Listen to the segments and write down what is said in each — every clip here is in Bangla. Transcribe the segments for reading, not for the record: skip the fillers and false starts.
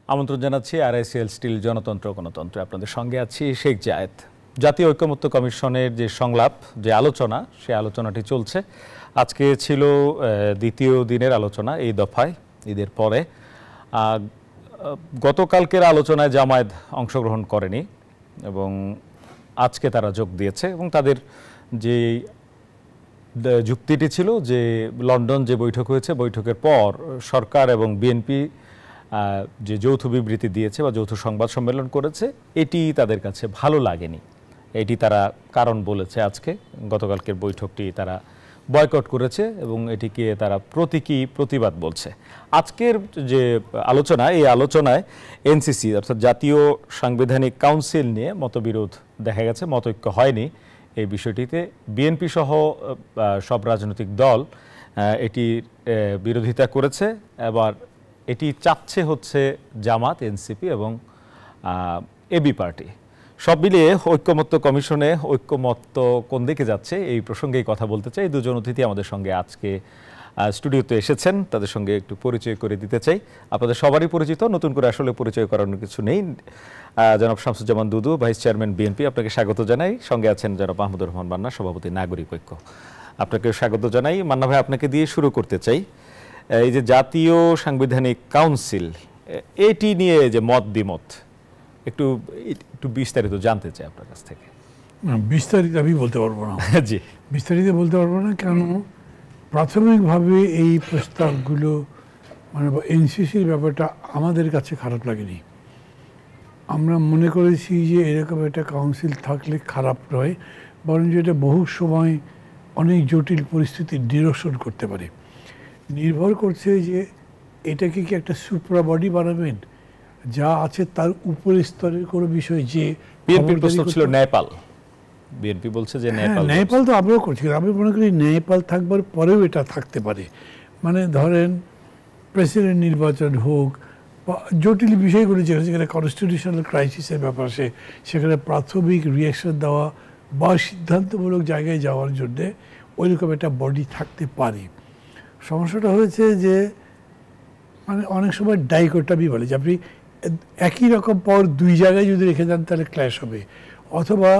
আমন্ত্রণ জানাচ্ছি আরআইসিএল স্টিল জনতন্ত্র গণতন্ত্র। আপনাদের সঙ্গে আছি শেখ জায়েদ। জাতীয় ঐকমত্য কমিশনের যে সংলাপ, যে আলোচনা, সেই আলোচনাটি চলছে। আজকে ছিল দ্বিতীয় দিনের আলোচনা এই দফায়, ঈদের পরে। গতকালকের আলোচনায় জামায়াত অংশগ্রহণ করেনি এবং আজকে তারা যোগ দিয়েছে এবং তাদের যে যুক্তিটি ছিল যে লন্ডন যে বৈঠক হয়েছে, বৈঠকের পর সরকার এবং বিএনপি যে যৌথ বিবৃতি দিয়েছে বা যৌথ সংবাদ সম্মেলন করেছে, এটি তাদের কাছে ভালো লাগেনি। এটি তারা কারণ বলেছে আজকে। গতকালকের বৈঠকটি তারা বয়কট করেছে এবং এটিকে তারা প্রতীকী প্রতিবাদ বলছে। আজকের যে আলোচনা, এই আলোচনায় এনসিসি অর্থাৎ জাতীয় সাংবিধানিক কাউন্সিল নিয়ে মতবিরোধ দেখা গেছে, মতৈক্য হয়নি এই বিষয়টিতে। বিএনপি সহ সব রাজনৈতিক দল এটির বিরোধিতা করেছে। এবার এটি চাচ্ছে হচ্ছে জামাত, এনসিপি এবং এবি পার্টি। সব মিলিয়ে ঐকমত্য কমিশনে ঐকমত্য কোন দিকে যাচ্ছে, এই প্রসঙ্গেই কথা বলতে চাই। দুজন অতিথি আমাদের সঙ্গে আজকে স্টুডিওতে এসেছেন, তাদের সঙ্গে একটু পরিচয় করে দিতে চাই। আপনাদের সবারই পরিচিত, নতুন করে আসলে পরিচয় করানোর কিছু নেই। জনাব শামসুজ্জামান দুদু, ভাইস চেয়ারম্যান বিএনপি, আপনাকে স্বাগত জানাই। সঙ্গে আছেন জনাব মাহমুদুর রহমান মান্না, সভাপতি নাগরিক ঐক্য, আপনাকে স্বাগত জানাই। মান্না ভাই, আপনাকে দিয়ে শুরু করতে চাই। এই যে জাতীয় সাংবিধানিক কাউন্সিল, এটি নিয়ে যে মত দ্বিমত, একটু বিস্তারিত জানতে চাই আপনার কাছ থেকে। বিস্তারিত আমি বলতে পারবো না। জি, বিস্তারিত বলতে পারবো না, কেন প্রাথমিকভাবে এই প্রস্তাবগুলো মানে এনসিসির ব্যাপারটা আমাদের কাছে খারাপ লাগেনি। আমরা মনে করেছি যে এরকম একটা কাউন্সিল থাকলে খারাপ নয়, বরং যেটা বহু সময় অনেক জটিল পরিস্থিতি নিরসন করতে পারে। নির্ভর করছে যে এটাকে কি একটা সুপ্রা বডি বানাবেন, যা আছে তার উপরের স্তরের কোনো বিষয়। যে বিএনপির প্রশ্ন ছিল নেপাল, বিএনপি বলছে যে নেপাল তো আমরাও করছি। আমি মনে করি নেপাল থাকবার পরেও এটা থাকতে পারে। মানে ধরেন প্রেসিডেন্ট নির্বাচন হোক বা জটিল বিষয়গুলো যেখানে কনস্টিটিউশনাল ক্রাইসিসের ব্যাপার আসে, সেখানে প্রাথমিক রিয়াকশন দেওয়া বা সিদ্ধান্তমূলক জায়গায় যাওয়ার জন্যে ওইরকম একটা বডি থাকতে পারে। সমস্যাটা হয়েছে যে মানে অনেক সময় ডাইকোটমি বলে যে আপনি একই রকম পর দুই জায়গায় যদি রেখে যান তাহলে ক্ল্যাশ হবে, অথবা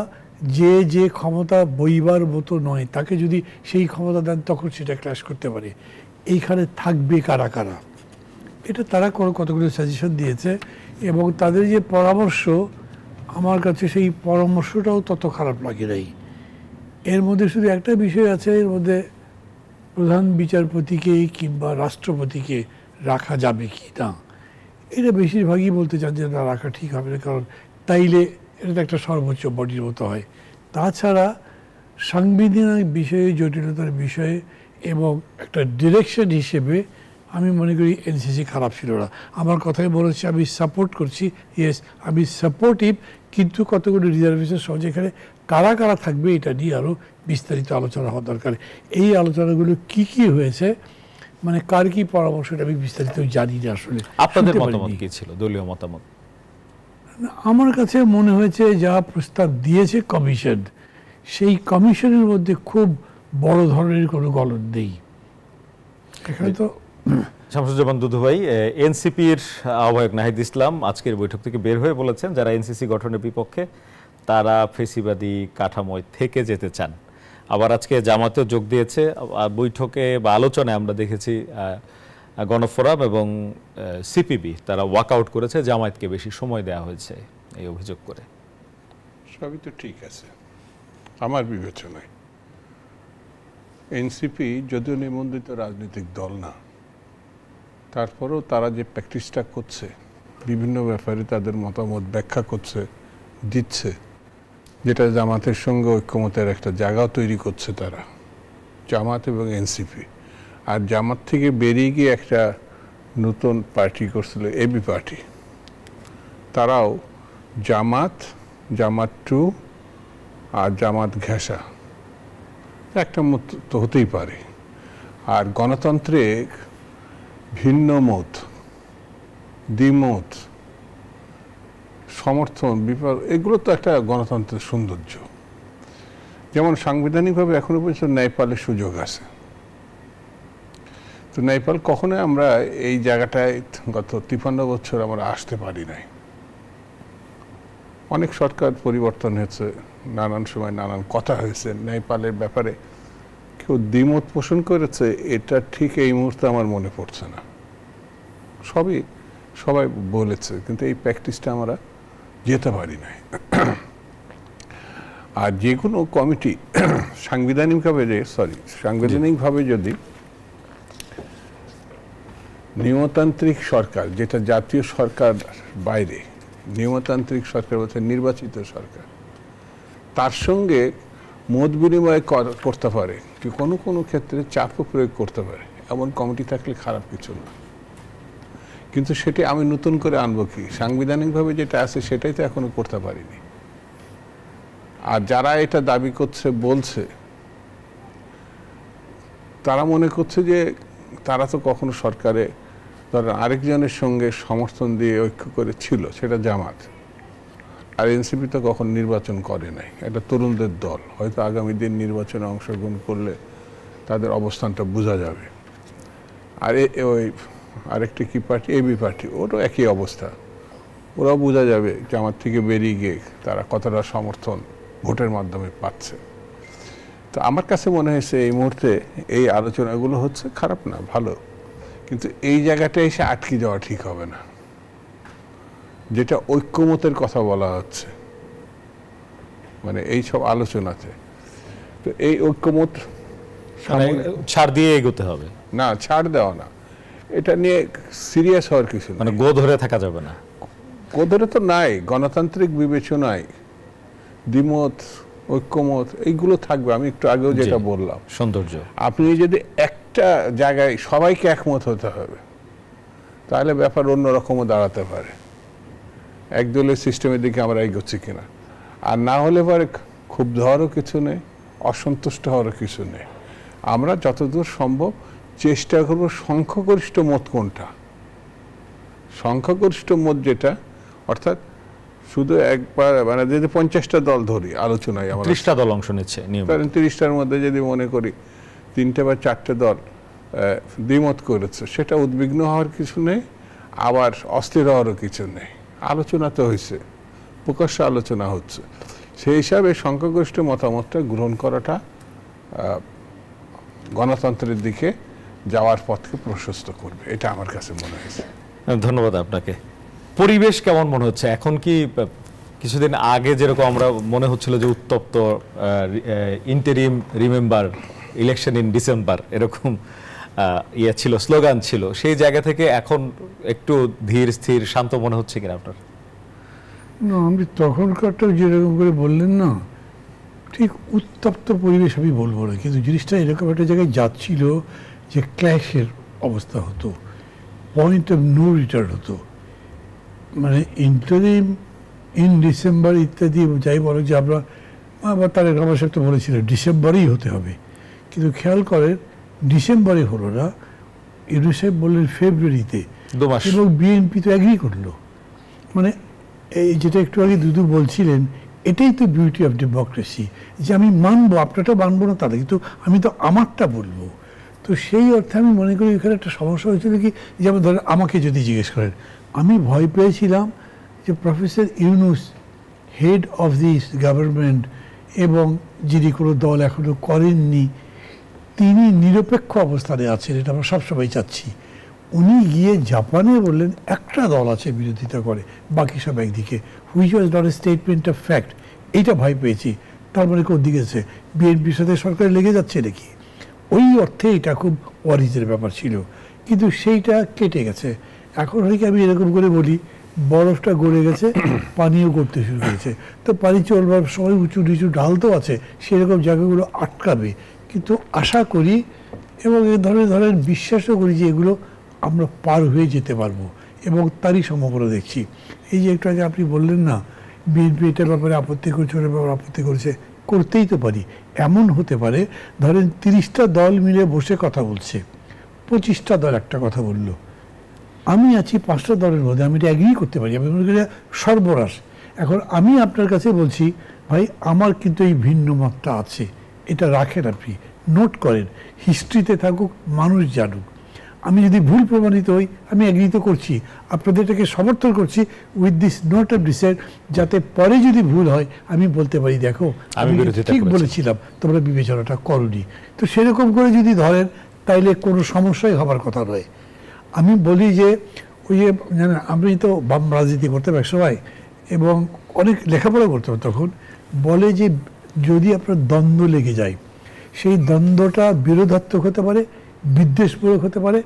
যে ক্ষমতা বইবার মতো নয় তাকে যদি সেই ক্ষমতা দেন তখন সেটা ক্ল্যাশ করতে পারে। এইখানে থাকবে কারা কারা, এটা তারা কতগুলো সাজেশন দিয়েছে এবং তাদের যে পরামর্শ, আমার কাছে সেই পরামর্শটাও তত খারাপ লাগে নাই। এর মধ্যে শুধু একটা বিষয় আছে, এর মধ্যে প্রধান বিচারপতিকে কিংবা রাষ্ট্রপতিকে রাখা যাবে কি না, এটা বেশিরভাগই বলতে চান যে না, রাখা ঠিক হবে না, কারণ তাইলে এটা একটা সর্বোচ্চ বডির মতো হয়। তাছাড়া সাংবিধানিক বিষয়ে, জটিলতার বিষয়ে এবং একটা ডিরেকশন হিসেবে আমি মনে করি এনসিসি খারাপ ছিল না। আমার কথাই বলেছি, আমি সাপোর্ট করছি, ইয়েস আমি সাপোর্টিভ, কিন্তু কতগুলো রিজার্ভেশন সহ যেখানে কারা কারা থাকবে এটা নিয়ে আরও বিস্তারিত আলোচনা হওয়া দরকার। এই আলোচনাগুলো কি কি হয়েছে, মানে কার কি পরামর্শটা আমি বিস্তারিত জানি না আসলে। আপনাদের মতামত কি ছিল, দলীয় মতামত? আমার কাছে মনে হয়েছে যা প্রস্তাব দিয়েছে কমিশন, সেই কমিশনের মধ্যে খুব বড় ধরনের কোনো গলদ নেই এখানে। তো শামসুজ্জামান দুদু ভাই, এনসিপির আহ্বায়ক নাহিদ ইসলাম আজকের বৈঠক থেকে বের হয়ে বলেছেন যারা এনসিসি গঠনের বিপক্ষে তারা ফেসিবাদী কাঠামোয় থেকে যেতে চান। আবার আজকে জামাতেও যোগ দিয়েছে বৈঠকে বা আলোচনায়। আমরা দেখেছি গণফোরাম এবং সিপিবি তারা ওয়াকআউট করেছে, জামায়াতকে বেশি সময় দেওয়া হয়েছে এই অভিযোগ করে। সবই তো ঠিক আছে আমার বিবেচনায়। এনসিপি যদিও নিবন্ধিত রাজনৈতিক দল না, তারপরেও তারা যে প্র্যাকটিসটা করছে, বিভিন্ন ব্যাপারে তাদের মতামত ব্যাখ্যা করছে, দিচ্ছে, যেটা জামাতের সঙ্গে ঐক্যমতের একটা জায়গা তৈরি করছে তারা, জামাত এবং এনসিপি। আর জামাত থেকে বেরিয়ে গিয়ে একটা নতুন পার্টি করছিল এবি পার্টি, তারাও জামাত 2 আর জামাত ঘেঁষা একটা মত তো হতেই পারে। আর গণতন্ত্রে ভিন্ন মত, দ্বিমত, সমর্থন, বিপদ, এগুলো তো একটা গণতন্ত্রের সৌন্দর্য। যেমন সাংবিধানিকভাবে এখনো পর্যন্ত ন্যায়পালের সুযোগ আছে, তো নেপাল কখনোই আমরা এই জায়গাটায় গত 53 বছর আমরা আসতে পারি নাই। অনেক সরকার পরিবর্তন হয়েছে, নানান সময় নানান কথা হয়েছে, নেপালের ব্যাপারে কেউ দ্বিমত পোষণ করেছে এটা ঠিক এই মুহূর্তে আমার মনে পড়ছে না। সবাই বলেছে, কিন্তু এই প্র্যাকটিসটা আমরা যেতে পারি নাই। আর যে কোনো কমিটি সাংবিধানিকভাবে যদি নিয়মতান্ত্রিক সরকার, যেটা জাতীয় সরকার বাইরে, নিয়মতান্ত্রিক সরকার বলতে নির্বাচিত সরকার, তার সঙ্গে মত বিনিময় করতে পারে, কি কোনো ক্ষেত্রে চাপও প্রয়োগ করতে পারে, এমন কমিটি থাকলে খারাপ কিছু না। কিন্তু সেটি আমি নতুন করে আনবো কি? সাংবিধানিকভাবে যেটা আছে সেটাই তো এখনো করতে পারিনি। আর যারা এটা দাবি করছে, বলছে, তারা মনে করছে যে তারা তো কখনো সরকারে ধরেন আরেকজনের সঙ্গে সমর্থন দিয়ে ঐক্য করে ছিল, সেটা জামাত। আর এনসিপি তো কখন নির্বাচন করে নাই, এটা তরুণদের দল, হয়তো আগামী দিন নির্বাচনে অংশগ্রহণ করলে তাদের অবস্থানটা বোঝা যাবে। আর ওই আরেকটি কি পার্টি, এবি পার্টি, ওরও একই অবস্থা, ওরাও বোঝা যাবে জামাত থেকে বেরিয়ে গিয়ে তারা কতটা সমর্থন ভোটের মাধ্যমে পাচ্ছে। তো আমার কাছে মনে হয়েছে এই মুহূর্তে এই আলোচনাগুলো হচ্ছে, খারাপ না, ভালো, কিন্তু এই জায়গাটায় এসে আটকে যাওয়া ঠিক হবে না। যেটা ঐক্যমতের কথা বলা হচ্ছে মানে এই সব আলোচনাতে, তো এই ঐক্যমত ছাড় দিয়ে এগোতে হবে না, ছাড় দেওয়া না, এটা নিয়ে সিরিয়াস হওয়ার কিছু না। মানে গো ধরে থাকা যাবে না, গো ধরে তো নাই, গণতান্ত্রিক বিবেচনায় দ্বিমত, ঐক্যমত এইগুলো থাকবে। আমি একটু আগেও যেটা বললাম, সৌন্দর্য, আপনি যদি একটা জায়গায় সবাইকে একমত হতে হবে, তাহলে ব্যাপার অন্যরকমও দাঁড়াতে পারে, একদলীয় সিস্টেমের দিকে আমরা এগোচ্ছি কিনা। আর না হলে পরে ক্ষুব্ধ হওয়ারও কিছু নেই, অসন্তুষ্ট হওয়ারও কিছু নেই। আমরা যতদূর সম্ভব চেষ্টা করব সংখ্যাগরিষ্ঠ মত কোনটা, সংখ্যাগরিষ্ঠ মত যেটা, অর্থাৎ শুধু একবার মানে যদি 50টা দল ধরি আলোচনায়, আমরা 30টা দল অংশ নিচ্ছে, 30টার মধ্যে যদি মনে করি 3টে বা 4টে দল দ্বিমত করেছে, সেটা উদ্বিগ্ন হওয়ার কিছু নেই, আবার অস্থির হওয়ারও কিছু নেই। আলোচনা তো হয়েছে, প্রকাশ্য আলোচনা হচ্ছে, সেই হিসাবে সংখ্যাগরিষ্ঠ মতামতটা গ্রহণ করাটা গণতন্ত্রের দিকে যাওয়ার পথকে প্রশস্ত করবে, এটা আমার কাছে মনে হয়েছে। ধন্যবাদ আপনাকে। পরিবেশ কেমন মনে হচ্ছে এখন? কি কিছুদিন আগে যেরকম আমরা মনে হচ্ছিল যে উত্তপ্ত, interim remember election in December, এরকম ইয়ে ছিল, স্লোগান ছিল, সেই জায়গা থেকে এখন একটু ধীর স্থির শান্ত মনে হচ্ছে কিনা আপনার? না, আমি তখনকারটা যেরকম করে বললেন না, ঠিক উত্তপ্ত পরিবেশ আমি বলবো না, কিন্তু জিনিসটা এরকম একটা জায়গায় যাচ্ছিল যে ক্ল্যাশের অবস্থা হতো, পয়েন্ট অফ নো রিটার্ন হতো। মানে ইন্টারিম ইন ডিসেম্বর ইত্যাদি যাই বলো, যে আমরা আবার তারেক রহমান সাহেব তো বলেছিল ডিসেম্বরেই হতে হবে, কিন্তু খেয়াল করেন ডিসেম্বরে হলো না, ইউনূস সাহেব বললেন ফেব্রুয়ারিতে, এবং বিএনপি তো অ্যাগ্রি করলো। মানে এই যেটা একটু আগে দুদু বলছিলেন, এটাই তো বিউটি অফ ডেমোক্রেসি, যে আমি মানবো, আপনারটা মানবো না তাহলে, কিন্তু আমি তো আমারটা বলবো। তো সেই অর্থে আমি মনে করি এখানে একটা সমস্যা হয়েছিল কি, যেমন ধরেন আমাকে যদি জিজ্ঞেস করেন, আমি ভয় পেয়েছিলাম যে professor Yunus head of this government, এবং যিনি কোনো দল এখনো করেননি, তিনি নিরপেক্ষ অবস্থানে আছেন, এটা আমরা সবসময় চাচ্ছি। উনি গিয়ে জাপানে বললেন একটা দল আছে বিরোধিতা করে, বাকি সব একদিকে, which was not a statement of fact. এইটা ভয় পেয়েছি। তার মানে কোন দিকে আছে, বিএনপির সাথে সরকার লেগে যাচ্ছে নাকি? ওই অর্থে এটা খুব ওয়ারিজের ব্যাপার ছিল, কিন্তু সেইটা কেটে গেছে। এখন হয়তো আমি এরকম করে বলি, বরফটা গড়ে গেছে, পানিও করতে শুরু করেছে, তো পানি চলবার সময় উঁচু নিচু ঢাল তো আছে, সেরকম জায়গাগুলো আটকাবে। কিন্তু আশা করি এবং এ ধরনের বিশ্বাসও করি যে এগুলো আমরা পার হয়ে যেতে পারবো, এবং তারই সম্ভাবনা দেখছি। এই যে একটু আগে আপনি বললেন না, বিএনপি এটার ব্যাপারে আপত্তি করছে, ওটার ব্যাপারে আপত্তি করেছে, করতেই তো পারি। এমন হতে পারে ধরেন 30টা দল মিলে বসে কথা বলছে, 25টা দল একটা কথা বললো, আমি আছি 5টা দলের মধ্যে, আমি এটা এগ্রি করতে পারি, আমি মনে করি সর্বনাশ। এখন আমি আপনার কাছে বলছি, ভাই আমার কিন্তু এই ভিন্ন মতটা আছে, এটা রাখেন, আপনি নোট করেন, হিস্ট্রিতে থাকুক, মানুষ জানুক। আমি যদি ভুল প্রমাণিত হই আমি এগ্রিত করছি, আপনাদের এটাকে সমর্থন করছি with this note of dissent, যাতে পরে যদি ভুল হয় আমি বলতে পারি দেখো আমি ঠিক বলেছিলাম, তোমরা বিবেচনাটা করনি। তো সেরকম করে যদি ধরেন তাইলে কোনো সমস্যাই হবার কথা নয়। আমি বলি যে ওই যে জানেন আমি তো বাম রাজনীতি করতাম এক সময় এবং অনেক লেখাপড়া করতাম, তখন বলে যে যদি আপনার দ্বন্দ্ব লেগে যায় সেই দ্বন্দ্বটা বিরোধাত্মক হতে পারে, বিদ্বেষমূলক হতে পারে,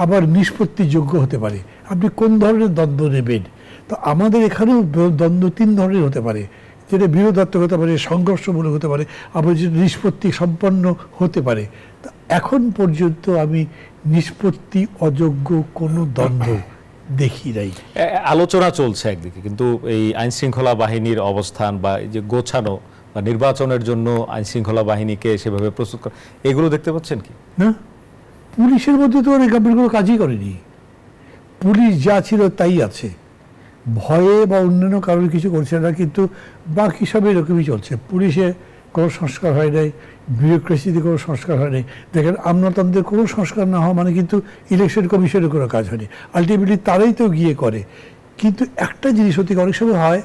আবার নিষ্পত্তিযোগ্য হতে পারে। আপনি কোন ধরনের দ্বন্দ্ব নেবেন? তো আমাদের এখানেও দ্বন্দ্ব তিন ধরনের হতে পারে, যেটা বিরোধাত্মক হতে পারে, সংঘর্ষমূলক হতে পারে, আবার যেটা নিষ্পত্তি সম্পন্ন হতে পারে। তো এখন পর্যন্ত আমি নিষ্পত্তি অযোগ্য কোনো দ্বন্দ্ব দেখি নাই। আলোচনা চলছে একদিকে, কিন্তু এই আইন শৃঙ্খলা বাহিনীর অবস্থান বা এই যে গোছানো বা নির্বাচনের জন্য আইন শৃঙ্খলা বাহিনীকে সেভাবে প্রস্তুত করা, এগুলো দেখতে পাচ্ছেন কি না? পুলিশের মধ্যে তো অনেক আপনার কোনো কাজই করেনি। পুলিশ যা ছিল তাই আছে, ভয়ে বা অন্যান্য কারণে কিছু করছে না, কিন্তু বাকি সব এরকমই চলছে। পুলিশে কোনো সংস্কার হয় নাই, বিউরোক্রেসিতে কোনো সংস্কার হয় নাই। দেখেন আমলাতন্ত্রের কোনো সংস্কার না হওয়া মানে কিন্তু ইলেকশন কমিশনের কোনো কাজ হয়নি, আলটিমেটলি তারাই তো গিয়ে করে। কিন্তু একটা জিনিস হতে অনেক সময় হয়,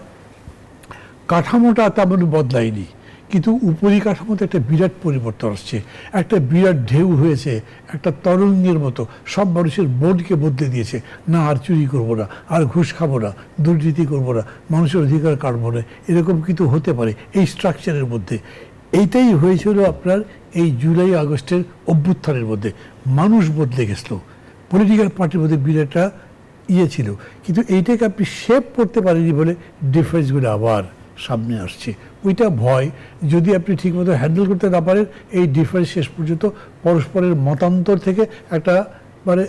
কাঠামোটা তেমন বদলায়নি কিন্তু উপরিকাঠামোতে একটা বিরাট পরিবর্তন আসছে, একটা বিরাট ঢেউ হয়েছে, একটা তরঙ্গের মতো সব মানুষের বোর্ডকে বদলে দিয়েছে। না আর চুরি করবো না, আর ঘুষ খাবো না, দুর্নীতি করবো না, মানুষের অধিকার কাটবো না, এরকম কিন্তু হতে পারে এই স্ট্রাকচারের মধ্যে। এইটাই হয়েছিল আপনার এই জুলাই আগস্টের অভ্যুত্থানের মধ্যে। মানুষ বদলে গেছিল, পলিটিক্যাল পার্টির মধ্যে বিরাটটা ছিল, কিন্তু এইটাকে আপনি শেপ করতে পারেনি বলে ডিফারেন্সগুলো আবার সামনে আসছে। ওইটা ভয়, যদি আপনি ঠিকমতো হ্যান্ডেল করতে না পারেন এই ডিফারেন্স শেষ পর্যন্ত পরস্পরের মতান্তর থেকে একটা মানে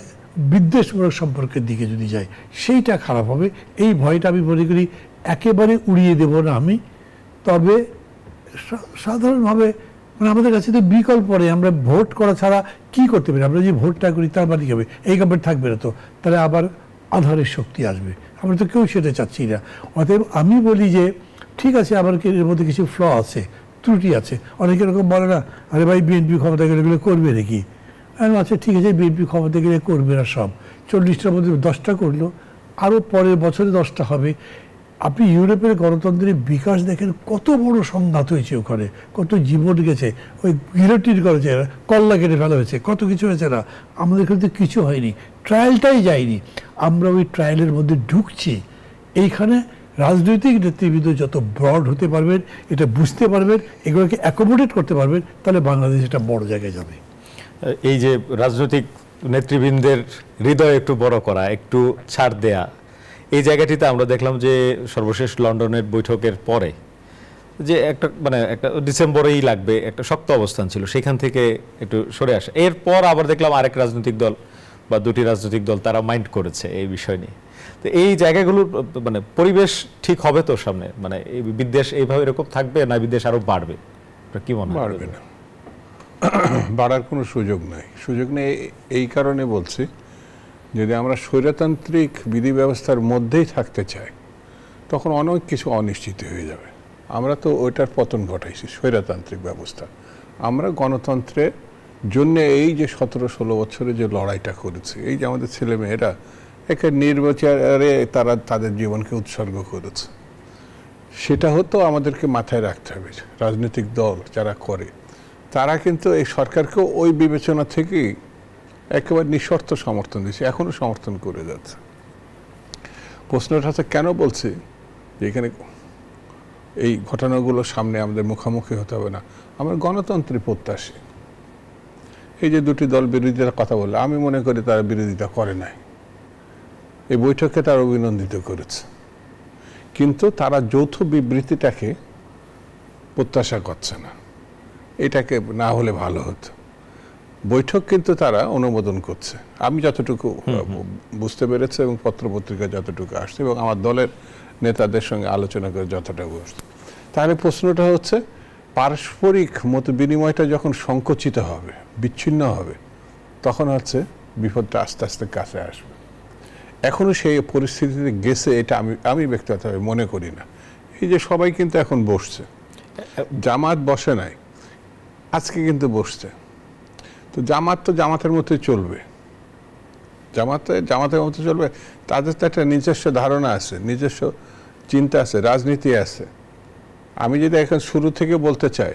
বিদ্বেষমূলক সম্পর্কের দিকে যদি যায় সেইটা খারাপ হবে। এই ভয়টা আমি মনে করি একেবারে উড়িয়ে দেব না আমি। তবে সাধারণভাবে মানে আমাদের কাছে তো বিকল্প নেই, আমরা ভোট করা ছাড়া কি করতে পারি? আমরা যদি ভোটটা করি তার মানে কি হবে? এই গভর্নমেন্ট থাকবে না, তো তাহলে আবার আধারের শক্তি আসবে, আমরা তো কেউ সেটা চাচ্ছি না। অতএব আমি বলি যে ঠিক আছে, আমার এর মধ্যে কিছু ফ্ল আছে, ত্রুটি আছে। অনেকে এরকম বলে না, আরে ভাই বিএনপি ক্ষমতা গেলে এগুলো করবে নাকি? আচ্ছা ঠিক আছে, বিএনপি ক্ষমতা গেলে করবে না সব, 40টার মধ্যে 10টা করলো, আরও পরের বছরে 10টা হবে। আপনি ইউরোপের গণতন্ত্রের বিকাশ দেখেন, কত বড় সংঘাত হয়েছে ওখানে, কত জীবন গেছে, ওই গিলোটিন করেছে, কল্লা কেটে ফেলা হয়েছে, কত কিছু হয়েছে না। আমাদের কিন্তু কিছু হয়নি, ট্রায়ালটাই যায়নি। আমরা ওই ট্রায়ালের মধ্যে ঢুকছি। এইখানে রাজনৈতিক নেতৃবৃন্দ যত ব্রড হতে পারবেন, এটা বুঝতে পারবেন, এগুলোকে অ্যাকোমোডেট করতে পারবেন, তাহলে বাংলাদেশ একটা বড় জায়গায় যাবে। এই যে রাজনৈতিক নেতৃবৃন্দের হৃদয় একটু বড় করা, একটু ছাড় দেয়া, এই জায়গাটিতে আমরা দেখলাম যে সর্বশেষ লন্ডনের বৈঠকের পরে যে একটা মানে একটা ডিসেম্বরেই লাগবে একটা শক্ত অবস্থান ছিল, সেখান থেকে একটু সরে আসে। এরপর আবার দেখলাম আরেক রাজনৈতিক দল বা দুটি রাজনৈতিক দল তারা মাইন্ড করেছে এই বিষয় নিয়ে। তো এই জায়গাগুলোর মানে পরিবেশ ঠিক হবে তো সামনে, মানে এই বিদ্বেষ এইভাবে এরকম থাকবে না বিদ্বেষ আরো বাড়বে? কি মনে হয়? বাড়বে না, বাড়ার কোনো সুযোগ নাই। সুযোগ নেই এই কারণে বলছি, যদি আমরা স্বৈরতান্ত্রিক বিধি ব্যবস্থার মধ্যেই থাকতে চাই তখন অনেক কিছু অনিশ্চিত হয়ে যাবে। আমরা তো ওইটার পতন ঘটাইছি, স্বৈরতান্ত্রিক ব্যবস্থা। আমরা গণতন্ত্রের জন্য এই যে 17-16 বছরে যে লড়াইটা করেছি, এই যে আমাদের ছেলেমেয়েরা একে নির্বাচনে তারা তাদের জীবনকে উৎসর্গ করেছে, সেটা হতো আমাদেরকে মাথায় রাখতে হবে। রাজনৈতিক দল যারা করে তারা কিন্তু এই সরকারকেও ওই বিবেচনা থেকেই একেবারে নিঃশর্ত সমর্থন দিচ্ছে, এখনও সমর্থন করে যাচ্ছে। প্রশ্নটা হচ্ছে কেন বলছি যে এখানে এই ঘটনাগুলোর সামনে আমাদের মুখোমুখি হতে হবে না। আমরা গণতন্ত্রে প্রত্যাশী। এই যে দুটি দল বিরোধিতার কথা বললো, আমি মনে করি তারা বিরোধিতা করে নাই, এই বৈঠকে তারা অভিনন্দিত করেছে, কিন্তু তারা যৌথ বিবৃতিটাকে প্রত্যাশা করছে না। এটাকে না হলে ভালো হতো। বৈঠক কিন্তু তারা অনুমোদন করছে, আমি যতটুকু বুঝতে পেরেছি এবং পত্রপত্রিকা যতটুকু আসছে এবং আমার দলের নেতাদের সঙ্গে আলোচনা করে যতটা বুঝতে। তাহলে প্রশ্নটা হচ্ছে, পারস্পরিক মত বিনিময়টা যখন সংকুচিত হবে, বিচ্ছিন্ন হবে, তখন হচ্ছে বিপদটা আস্তে আস্তে কাছে আসবে। এখনও সেই পরিস্থিতিতে গেছে এটা আমি ব্যক্তিগতভাবে মনে করি না। এই যে সবাই কিন্তু এখন বসছে, জামাত বসে নাই, আজকে কিন্তু বসছে, তো জামাত তো জামাতের মতোই চলবে, জামাতের মতো চলবে? তাদের তো একটা নিজস্ব ধারণা আছে, নিজস্ব চিন্তা আছে, রাজনীতি আছে। আমি যদি এখন শুরু থেকে বলতে চাই,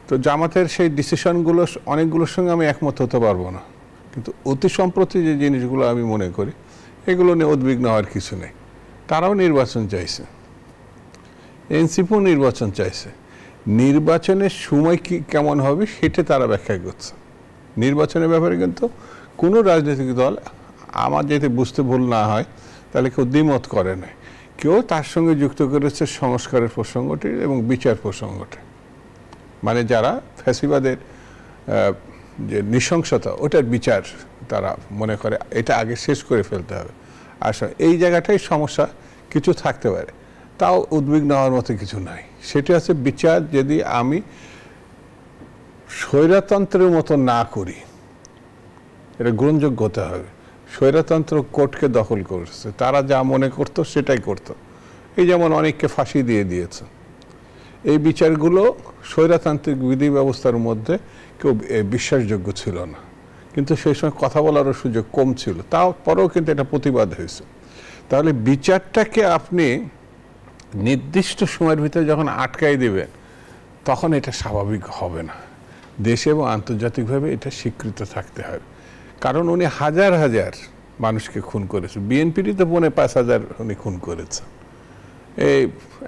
তো জামাতের সেই ডিসিশনগুলো অনেকগুলোর সঙ্গে আমি একমত হতে পারবো না, কিন্তু অতি সম্প্রতি যে জিনিসগুলো আমি মনে করি এগুলো নিয়ে উদ্বিগ্ন হওয়ার কিছু নেই। তারাও নির্বাচন চাইছে, এনসিপিও নির্বাচন চাইছে। নির্বাচনের সময় কি কেমন হবে সেটা তারা ব্যাখ্যা করছে। নির্বাচনের ব্যাপারে কিন্তু কোনো রাজনৈতিক দল, আমার যাতে বুঝতে ভুল না হয়, তাহলে কেউ দ্বিমত করে না। কেউ তার সঙ্গে যুক্ত করেছে সংস্কারের প্রসঙ্গটি এবং বিচার প্রসঙ্গটি, মানে যারা ফ্যাসিবাদের যে নৃশংসতা ওটার বিচার তারা মনে করে এটা আগে শেষ করে ফেলতে হবে। আসলে এই জায়গাটাই সমস্যা কিছু থাকতে পারে, তাও উদ্বিগ্ন হওয়ার মতো কিছু নাই। সেটা হচ্ছে বিচার যদি আমি স্বৈরতন্ত্রের মতো না করি, এটা গ্রহণযোগ্য হতে হবে। স্বৈরতন্ত্র কোর্টকে দখল করেছে, তারা যা মনে করতো সেটাই করতো। এই যেমন অনেককে ফাঁসি দিয়ে দিয়েছে। এই বিচারগুলো স্বৈরতান্ত্রিক বিধি ব্যবস্থার মধ্যে কেউ বিশ্বাসযোগ্য ছিল না, কিন্তু সেই সময় কথা বলারও সুযোগ কম ছিল, তারপরেও কিন্তু এটা প্রতিবাদ হয়েছে। তাহলে বিচারটাকে আপনি নির্দিষ্ট সময়ের ভিতরে যখন আটকাই দেবেন, তখন এটা স্বাভাবিক হবে না। দেশে এবং আন্তর্জাতিকভাবে এটা স্বীকৃত থাকতে হবে। কারণ উনি হাজার হাজার মানুষকে খুন করেছে, বিএনপিরই তো ৫,০০০ উনি খুন করেছেন, এই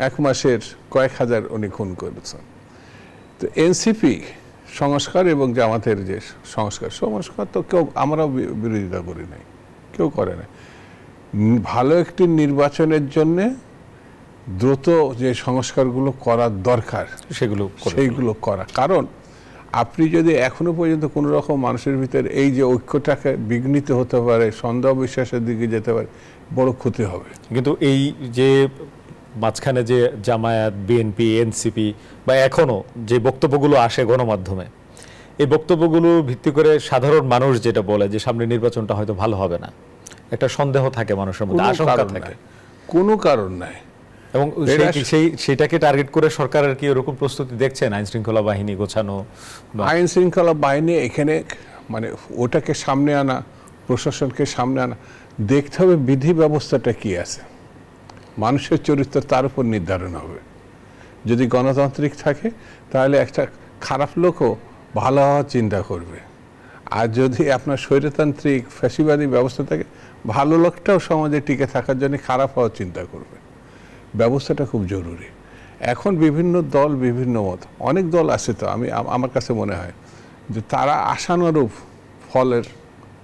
১ মাসের কয়েক হাজার উনি খুন করেছেন। তো এনসিপি সংস্কার এবং জামাতের যে সংস্কার তো কেউ, আমরাও বিরোধিতা করি নাই, কেউ করে নাই। ভালো একটি নির্বাচনের জন্যে দ্রুত যে সংস্কারগুলো করার দরকার সেইগুলো করা। কারণ আপনি যদি এখনো পর্যন্ত কোনো রকম মানুষের ভিতরে এই যে ঐক্যটাকে বিঘ্নিত হতে পারে, সন্দেহ বিশ্বাসের দিকে যেতে পারে, বড় ক্ষতি হবে। কিন্তু এই যে মাঝখানে যে জামায়াত, বিএনপি, এনসিপি বা এখনো যে বক্তব্যগুলো আসে গণমাধ্যমে, এই বক্তব্যগুলো ভিত্তি করে সাধারণ মানুষ যেটা বলে যে সামনে নির্বাচনটা হয়তো ভালো হবে না, একটা সন্দেহ থাকে মানুষের মধ্যে, আশঙ্কা থাকে, কোনো কারণ নাই। এবং সেইটাকে টার্গেট করে সরকারের কি এরকম প্রস্তুতি দেখছেন? আইন শৃঙ্খলা বাহিনী গোছানো, আইন শৃঙ্খলা বাহিনী এখানে মানে ওটাকে সামনে আনা, প্রশাসনকে সামনে আনা, দেখতে হবে বিধি ব্যবস্থাটা কি আছে। মানুষের চরিত্র তার উপর নির্ধারণ হবে। যদি গণতান্ত্রিক থাকে তাহলে একটা খারাপ লোকও ভালো হওয়ার চিন্তা করবে, আর যদি আপনার স্বৈরতান্ত্রিক ফ্যাসিবাদী ব্যবস্থা থাকে, ভালো লোকটাও সমাজে টিকে থাকার জন্য খারাপ হওয়ার চিন্তা করবে। ব্যবস্থাটা খুব জরুরি। এখন বিভিন্ন দল বিভিন্ন মত, অনেক দল আছে, তো আমার কাছে মনে হয় যে তারা আশানুরূপ ফলের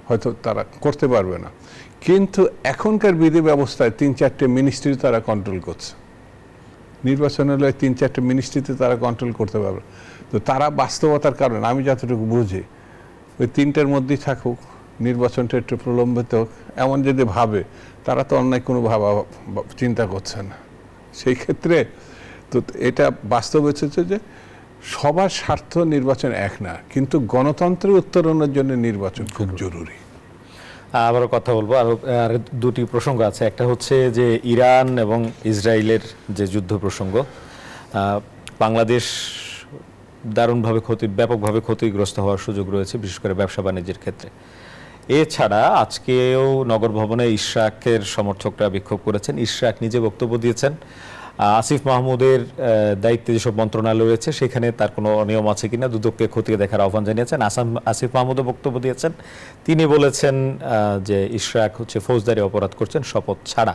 হয়তো তারা করতে পারবে না, কিন্তু এখনকার বিধি ব্যবস্থায় ৩-৪টে মিনিস্ট্রি তারা কন্ট্রোল করছে। নির্বাচনালয়ে ৩-৪টে মিনিস্ট্রিতে তারা কন্ট্রোল করতে পারবে। তো তারা বাস্তবতার কারণে আমি যতটুকু বুঝি, ওই ৩টার মধ্যেই থাকুক, নির্বাচনটা একটু প্রলম্বিত হোক, এমন যদি ভাবে, তারা তো অন্যায় কোনো চিন্তা করছে না। সেই ক্ষেত্রে তো এটা বাস্তব হচ্ছে যে সবার স্বার্থ নির্বাচন এক না, কিন্তু গণতন্ত্রের উত্তরণের জন্য নির্বাচন খুব জরুরি। আবারও কথা বলবো, আর দুটি প্রসঙ্গ আছে। একটা হচ্ছে যে ইরান এবং ইসরায়েলের যে যুদ্ধ প্রসঙ্গ, বাংলাদেশ দারুণভাবে ব্যাপকভাবে ক্ষতিগ্রস্ত হওয়ার সুযোগ রয়েছে, বিশেষ করে ব্যবসা বাণিজ্যের ক্ষেত্রে। এছাড়া আজকেও নগর ভবনে ইশরাকের সমর্থকরা বিক্ষোভ করেছেন। ইশরাক নিজে বক্তব্য দিয়েছেন, আসিফ মাহমুদের দায়িত্বে যেসব মন্ত্রণালয় রয়েছে সেখানে তার কোনো অনিয়ম আছে কিনা দুদককে খতিয়ে দেখার আহ্বান জানিয়েছেন। আসিফ মাহমুদও বক্তব্য দিয়েছেন, তিনি বলেছেন যে ইশরাক হচ্ছে ফৌজদারি অপরাধ করছেন শপথ ছাড়া,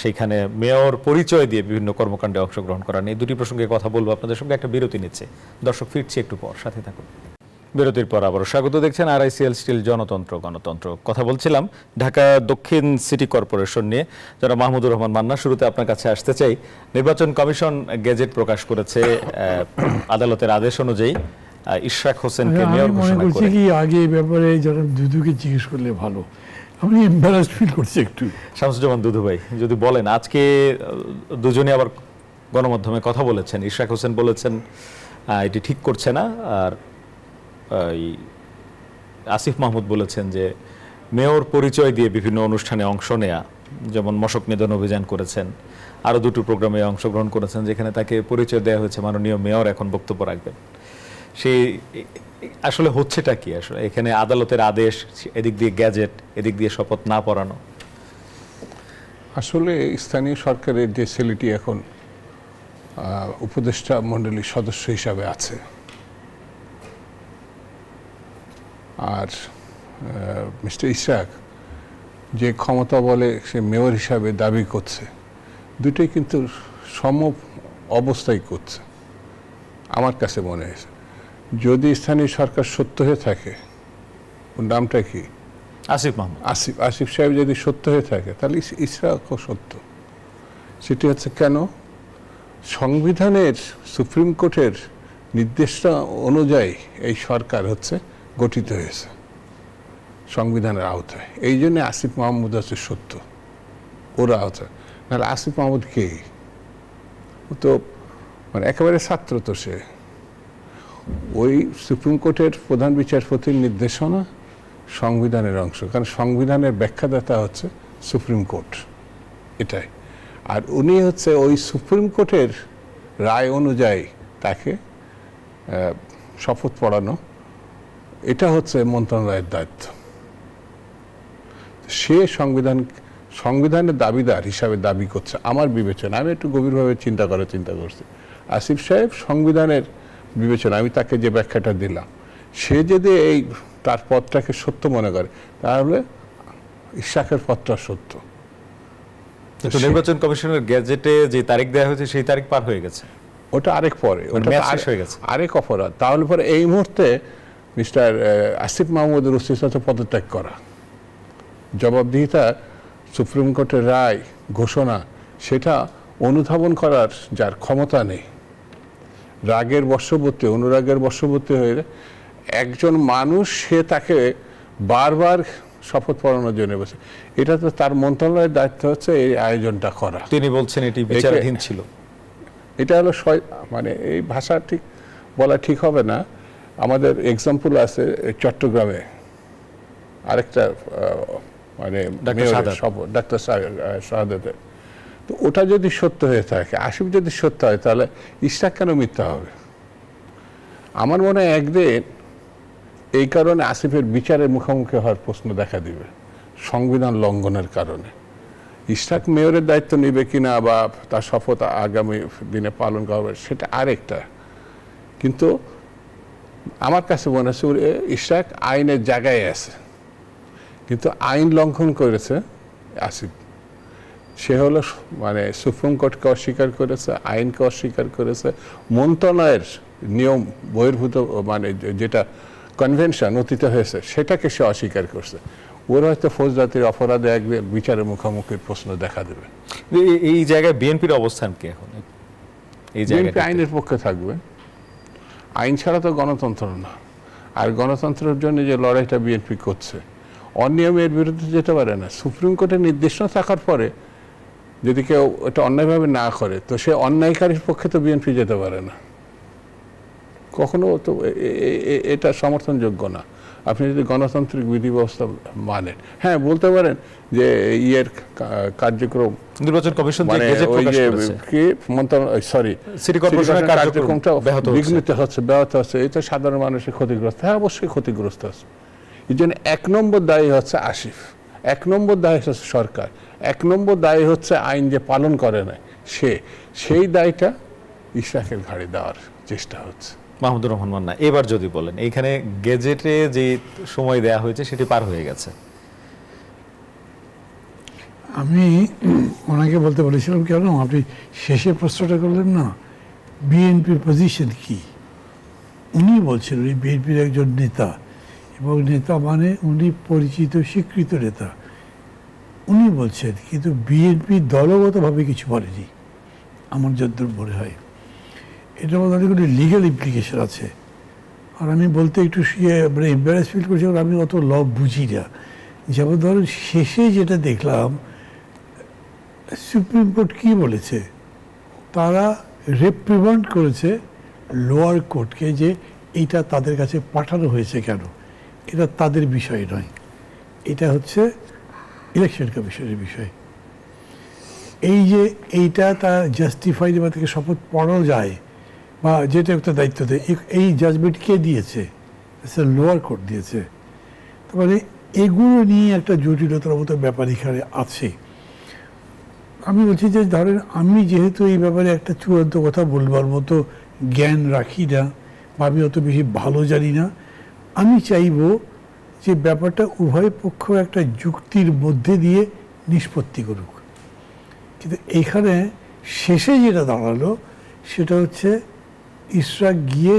সেইখানে মেয়র পরিচয় দিয়ে বিভিন্ন কর্মকাণ্ডে অংশগ্রহণ করা নিয়ে। দুটি প্রসঙ্গে কথা বলবো আপনাদের সঙ্গে, একটা বিরতি নিচ্ছে। দর্শক, ফিরছি একটু পর, সাথে থাকুন। বিরতির পর আবারও স্বাগত। দেখছেন আরআইসিএল স্টিল গণতন্ত্র। কথা বলছিলাম ঢাকা দক্ষিণ সিটি কর্পোরেশন নিয়ে। যারা মাহমুদুর রহমান মান্না, শুরুতে আপনার কাছে আসতে চাই। নির্বাচন কমিশন গেজেট প্রকাশ করেছে, আদালতের আদেশ অনুযায়ী ইশরাক হোসেনকে মেয়র ঘোষণা করে। কি আগে এই ব্যাপারে যারা দুদুকে জিজ্ঞেস করলে ভালো, আমি এম্বারাসড ফিল করছি একটু। শামসুজ্জামান দুদু ভাই যদি বলেন, আজকে দুজনে আবার গণমাধ্যমে কথা বলেছেন। ইশরাক হোসেন বলেছেন এটি ঠিক করছে না, আর আসিফ মাহমুদ বলেছেন যে মেয়র পরিচয় দিয়ে বিভিন্ন অনুষ্ঠানে অংশ নেয়া, যেমন মশক নিধন অভিযান করেছেন, আরও দুটো প্রোগ্রামে অংশগ্রহণ করেছেন যেখানে তাকে পরিচয় দেওয়া হয়েছে মাননীয় মেয়র এখন বক্তব্য রাখবেন। সেই আসলে হচ্ছেটা কি আসলে এখানে? আদালতের আদেশ, এদিক দিয়ে গ্যাজেট, এদিক দিয়ে শপথ না পড়ানো। আসলে স্থানীয় সরকারের যে ছেলেটি এখন উপদেষ্টা মণ্ডলীর সদস্য হিসাবে আছে, আর মিস্টার ইসরাক যে ক্ষমতা বলে সে মেয়র হিসাবে দাবি করছে, দুটোই কিন্তু সম অবস্থায় করছে আমার কাছে মনে হয়েছে। যদি স্থানীয় সরকার সত্য হয়ে থাকে, ওর নামটা কি, আসিফ মাহমুদ, আসিফ সাহেব যদি সত্য হয়ে থাকে, তাহলে ইসরাকও সত্য। সেটি হচ্ছে কেন, সংবিধানের, সুপ্রিম কোর্টের নির্দেশনা অনুযায়ী এই সরকার হচ্ছে গঠিত হয়েছে সংবিধানের আওতায়। এই জন্য আসিফ মাহমুদ হচ্ছে সত্য, ওরা আওতায়। নাহলে আসিফ মাহমুদ কে? ও তো মানে একেবারে ছাত্র, তো সে ওই সুপ্রিম কোর্টের প্রধান বিচারপতির নির্দেশনা সংবিধানের অংশ, কারণ সংবিধানের ব্যাখ্যাদাতা হচ্ছে সুপ্রিম কোর্ট, এটাই। আর উনি হচ্ছে ওই সুপ্রিম কোর্টের রায় অনুযায়ী তাকে শপথ পড়ানো, এটা হচ্ছে মন্ত্রণালয়ের দায়িত্ব। সে সংবিধানের দাবিদার হিসাবে দাবি করছে আমার বিবেচনা। আমি একটু গভীরভাবে চিন্তা করছি। আসিফ সাহেব সংবিধানের বিবেচনা, আমি তাকে যে ব্যাখ্যাটা দিলাম, সে যদি এই তার পদটাকে সত্য মনে করে, তাহলে ইসরাকের পদটা সত্য। কিন্তু নির্বাচন কমিশনের গ্যাজেটে যে তারিখ দেওয়া হয়েছে সেই তারিখ পার হয়ে গেছে, ওটা আরেক পরে, ওটা হয়ে গেছে, আরেক অপরাধ। তাহলে পরে এই মুহূর্তে মিস্টার আসিফ মাহমুদের উচিত হচ্ছে পদত্যাগ করা। জবাবদিহিতা, সুপ্রিম কোর্টের রায় ঘোষণা, সেটা অনুধাবন করার যার ক্ষমতা নেই, রাগের বশবর্তী, অনুরাগের বশবর্তী হয়ে একজন মানুষ, সে তাকে বারবার শপথ পড়ানোর জন্য বসে, এটা তো তার মন্ত্রণালয়ের দায়িত্ব হচ্ছে এই আয়োজনটা করা। তিনি বলছেন এটি বিচারাধীন ছিল। এটা হলো মানে এই ভাষা ঠিক বলা ঠিক হবে না। আমাদের এক্সাম্পল আছে চট্টগ্রামে আরেকটা মানে ডাক্তার শাহাদাতের, তো ওটা যদি সত্য হয়ে থাকে, আসিফ যদি সত্য হয়, তাহলে ইসরাক কেন মিথ্যা হবে? আমার মনে হয় একদিন এই কারণে আসিফের বিচারের মুখোমুখি হওয়ার প্রশ্ন দেখা দিবে, সংবিধান লঙ্ঘনের কারণে। ইসরাক মেয়রের দায়িত্ব নেবে কিনা বা তার শপথ আগামী দিনে পালন করা হবে, সেটা আরেকটা। কিন্তু আমার কাছে মনে হচ্ছে ইসরাক আইনের জায়গায় আছে, কিন্তু আইন লঙ্ঘন করেছে আসিফ। সে হলো মানে সুপ্রিম কোর্টকে অস্বীকার করেছে, আইনকে অস্বীকার করেছে, মন্ত্রণালয়ের নিয়ম বহির্ভূত মানে যেটা কনভেনশন অতীত হয়েছে সেটাকে সে অস্বীকার করছে। ওর হয়তো ফৌজদারির অপরাধে একদিন বিচারের মুখোমুখি প্রশ্ন দেখা দেবে। এই জায়গায় বিএনপির অবস্থান কি এখন? এই বিএনপি আইনের পক্ষে থাকবে। আইন ছাড়া তো গণতন্ত্র না। আর গণতন্ত্রের জন্য যে লড়াইটা বিএনপি করছে, অনিয়মের বিরুদ্ধে যেতে পারে না। সুপ্রিম কোর্টের নির্দেশনা থাকার পরে যদি কেউ এটা অন্যায়ভাবে না করে, তো সে অন্যায়কারীর পক্ষে তো বিএনপি যেতে পারে না কখনো। তো এটা সমর্থনযোগ্য না। আপনি যদি গণতান্ত্রিক বিধি ব্যবস্থা মানেন, হ্যাঁ বলতে পারেন যে ইয়ের কার্যক্রম, নির্বাচন কমিশন মানে ওই যে কি মন্ত্রণালয়, সরি সিটি কর্পোরেশনের কার্যক্রমটা বিঘ্নিত হচ্ছে, ব্যাহত হচ্ছে, এটা সাধারণ মানুষের ক্ষতিগ্রস্ত। হ্যাঁ অবশ্যই ক্ষতিগ্রস্ত হচ্ছে। এই জন্য 1 নম্বর দায়ী হচ্ছে আসিফ, 1 নম্বর দায়ী হচ্ছে সরকার, 1 নম্বর দায়ী হচ্ছে আইন যে পালন করে না সেই দায়টা ইসরাকের ঘাড়ে দেওয়ার চেষ্টা হচ্ছে। মাহমুদুর রহমান মান্না, এবার যদি বলেন এইখানে গেজেটে যে সময় দেয়া হয়েছে সেটি পার হয়ে গেছে, আমি ওনাকে বলতে বলেছিলাম কেন আপনি শেষে প্রশ্নটা করলেন না, বিএনপির পজিশন কি? উনি বলছেন উনি বিএনপির একজন নেতা, এবং নেতা মানে উনি পরিচিত স্বীকৃত নেতা, উনি বলছেন। কিন্তু বিএনপি দলগতভাবে কিছু বলেনি আমার যতদূর মনে হয়। এটার মধ্যে অনেকগুলি লিগ্যাল ইমপ্লিকেশন আছে। আর আমি বলতে একটু মানে এম্বারেস ফিল করছি, আমি অত ল বুঝি না। যেমন ধরুন শেষে যেটা দেখলাম, সুপ্রিম কোর্ট কি বলেছে, তারা রিপ্রিমান্ড করেছে লোয়ার কোর্টকে যে এইটা তাদের কাছে পাঠানো হয়েছে কেন, এটা তাদের বিষয় নয়, এটা হচ্ছে ইলেকশন কমিশনের বিষয়। এই যে এইটা তা জাস্টিফাইড বা থেকে শপথ পড়ানো যায়, বা যেটা একটা দায়িত্ব দেয়, এই জাজমেন্ট কে দিয়েছে? লোয়ার কোর্ট দিয়েছে। তার মানে এগুলো নিয়ে একটা জটিলতার মতো ব্যাপার এখানে আছে। আমি বলছি যে ধরেন আমি যেহেতু এই ব্যাপারে একটা চূড়ান্ত কথা বলবার মতো জ্ঞান রাখি না বা আমি অত বেশি ভালো জানি না, আমি চাইব যে ব্যাপারটা উভয় পক্ষ একটা যুক্তির মধ্যে দিয়ে নিষ্পত্তি করুক। কিন্তু এখানে শেষে যেটা দাঁড়ালো সেটা হচ্ছে ইশরাক গিয়ে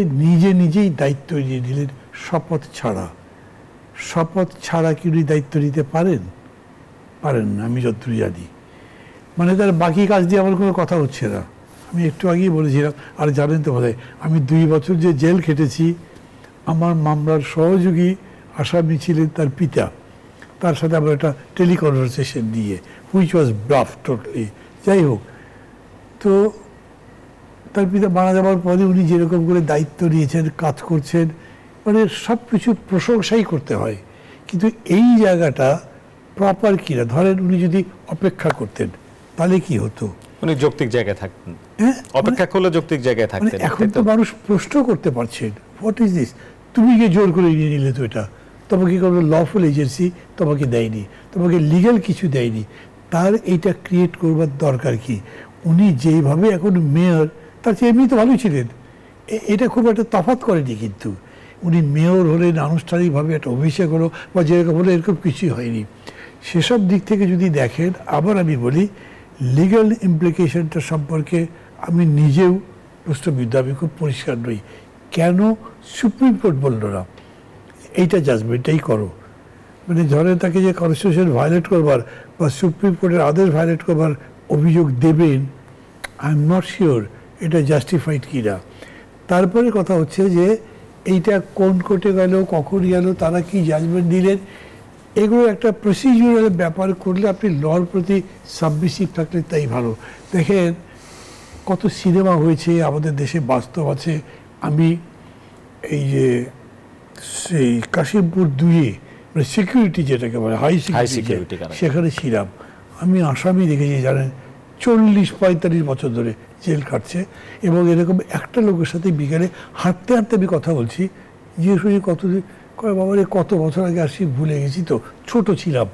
নিজেই দায়িত্ব নিয়ে নিলেন শপথ ছাড়া। শপথ ছাড়া কি উনি দায়িত্ব নিতে পারেন? পারেন না, আমি যতদূর জানি। মানে তার বাকি কাজ দিয়ে আমার কোনো কথা হচ্ছে না। আমি একটু আগেই বলেছিলাম, আর জানেন তো বোধহয় আমি 2 বছর যে জেল খেটেছি, আমার মামলার সহযোগী আসামি ছিলেন তার পিতা। তার সাথে আমরা একটা টেলিকনভারসেশন দিয়ে, হুইচ ওয়াজ ব্লাফ টোটালি। যাই হোক, তো তার পিতা মারা যাওয়ার পরে উনি যেরকম করে দায়িত্ব নিয়েছেন, কাজ করছেন, মানে সব কিছু প্রশংসাই করতে হয়। কিন্তু এই জায়গাটা প্রপার কিনা, ধরেন উনি যদি অপেক্ষা করতেন তাহলে কি হতো? উনি যৌক্তিক জায়গায় থাকতেন, হ্যাঁ, অপেক্ষা করলে যৌক্তিক জায়গায় থাকতেন। এখন তো মানুষ প্রশ্ন করতে পারছেন, হোয়াট ইজ দিস? তুমি গিয়ে জোর করে নিয়ে নিলে তো এটা, তোমাকে কোনো লফুল এজেন্সি তোমাকে দেয়নি, তোমাকে লিগ্যাল কিছু দেয়নি, তার এইটা ক্রিয়েট করবার দরকার কি? উনি যেইভাবে এখন মেয়র, তার চেয়ে এমনি তো ভালোই ছিলেন, এটা খুব একটা তফাৎ করেনি। কিন্তু উনি মেয়র হলেন, আনুষ্ঠানিকভাবে একটা অভিষেক হলো বা যেরকম হলো, এরকম কিছুই হয়নি। সেসব দিক থেকে যদি দেখেন, আবার আমি বলি লিগ্যাল ইমপ্লিকেশনটা সম্পর্কে আমি নিজেও প্রশ্নবিদ্ধ, আমি খুব পরিষ্কার নই। কেন সুপ্রিম কোর্ট বলল না এইটা জাজমেন্টটাই করো? মানে ধরেন তাকে যে কনস্টিটিউশন ভায়োলেট করবার বা সুপ্রিম কোর্টের আদেশ ভায়োলেট করবার অভিযোগ দেবেন, আই এম নট শিওর এটা জাস্টিফাইড কিনা। তারপরে কথা হচ্ছে যে এইটা কোন কোর্টে গেল, কখন গেল, তারা কি জাজমেন্ট দিলেন, এগুলো একটা প্রসিডিউরাল ব্যাপার করলে আপনি লর প্রতি সাবমিসিভ থাকলে তাই ভালো। দেখেন কত সিনেমা হয়েছে আমাদের দেশে, বাস্তব আছে। আমি এই যে সেই কাশিমপুর 2-এ মানে সিকিউরিটি যেটাকে বলে হাই সিকিউরিটি, সেখানে ছিলাম। আমি আসামি দেখেছি জানেন 40-45 বছর ধরে জেল কাটছে, এবং এরকম একটা লোকের সাথে বিকেলে হাঁটতে হাঁটতে আমি কথা বলছি, জিজ্ঞেস করছি কতদিন, কয় বাবা রে কত বছর আগে আসি, ভুলে গেছি তো, ছোট ছিলাম,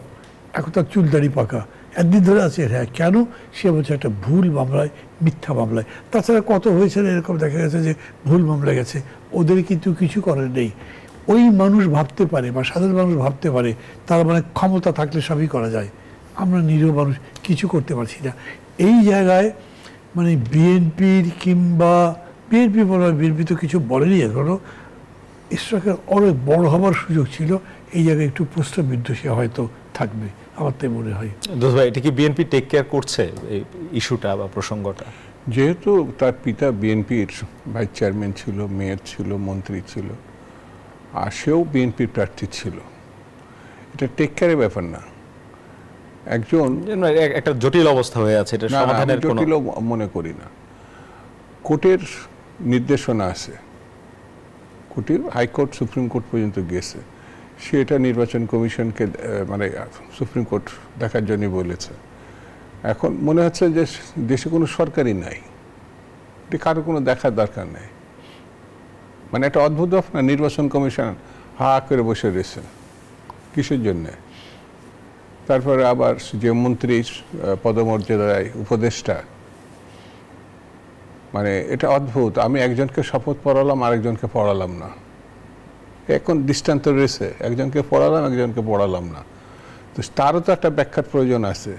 এখন তার চুলদাড়ি পাকা, একদিন ধরে আছে। হ্যাঁ, কেন? সে বলছে একটা ভুল মামলায়, মিথ্যা মামলায়। তাছাড়া কত হয়েছে না এরকম দেখা গেছে যে ভুল মামলা গেছে, ওদের কিন্তু কিছু করার নেই। ওই মানুষ ভাবতে পারে বা সাধারণ মানুষ ভাবতে পারে তার মানে ক্ষমতা থাকলে সবই করা যায়। আমরা নিরীহ মানুষ কিছু করতে পারছি না। এই জায়গায় মানে বিএনপির কিংবা বিএনপি বলা, বিএনপি তো কিছু বলেনি এখনো, ইশরাকের অনেক বড় হবার সুযোগ ছিল। এই জায়গায় একটু প্রশ্নবিদ্ধ সে হয়তো থাকবে, আমার তাই মনে হয়। দোস্ত ভাই, এটা কি বিএনপি টেক কেয়ার করছে এই ইস্যুটা বা প্রসঙ্গটা? যেহেতু তার পিতা বিএনপির ভাইস চেয়ারম্যান ছিল, মেয়র ছিল, মন্ত্রী ছিল, আর সেও বিএনপির প্রার্থী ছিল, এটা টেক কেয়ারের ব্যাপার না। একজন একটা জটিল অবস্থা হয়ে আছে, এটা সমাধানের কোনো জটিল মনে করি না। কোর্টের নির্দেশনা আছে, কোর্টের হাইকোর্ট সুপ্রিম কোর্ট পর্যন্ত গেছে, সে এটা নির্বাচন কমিশনকে মানে সুপ্রিম কোর্ট দেখার জন্য বলেছে। এখন মনে হচ্ছে যে দেশে কোনো সরকারই নাই, এটা কারো কোনো দেখার দরকার নেই। মানে একটা অদ্ভুত না, নির্বাচন কমিশন হা করে বসে রয়েছে কিসের জন্যে? তারপরে আবার যে মন্ত্রীর পদমর্যাদায় উপদেষ্টা, মানে এটা অদ্ভুত। আমি একজনকে শপথ পড়ালাম, আরেকজনকে পড়ালাম না, এখন দৃষ্টান্ত রয়েছে, একজনকে পড়ালাম, একজনকে পড়ালাম না। তো তারও তো একটা ব্যাখ্যার প্রয়োজন আছে।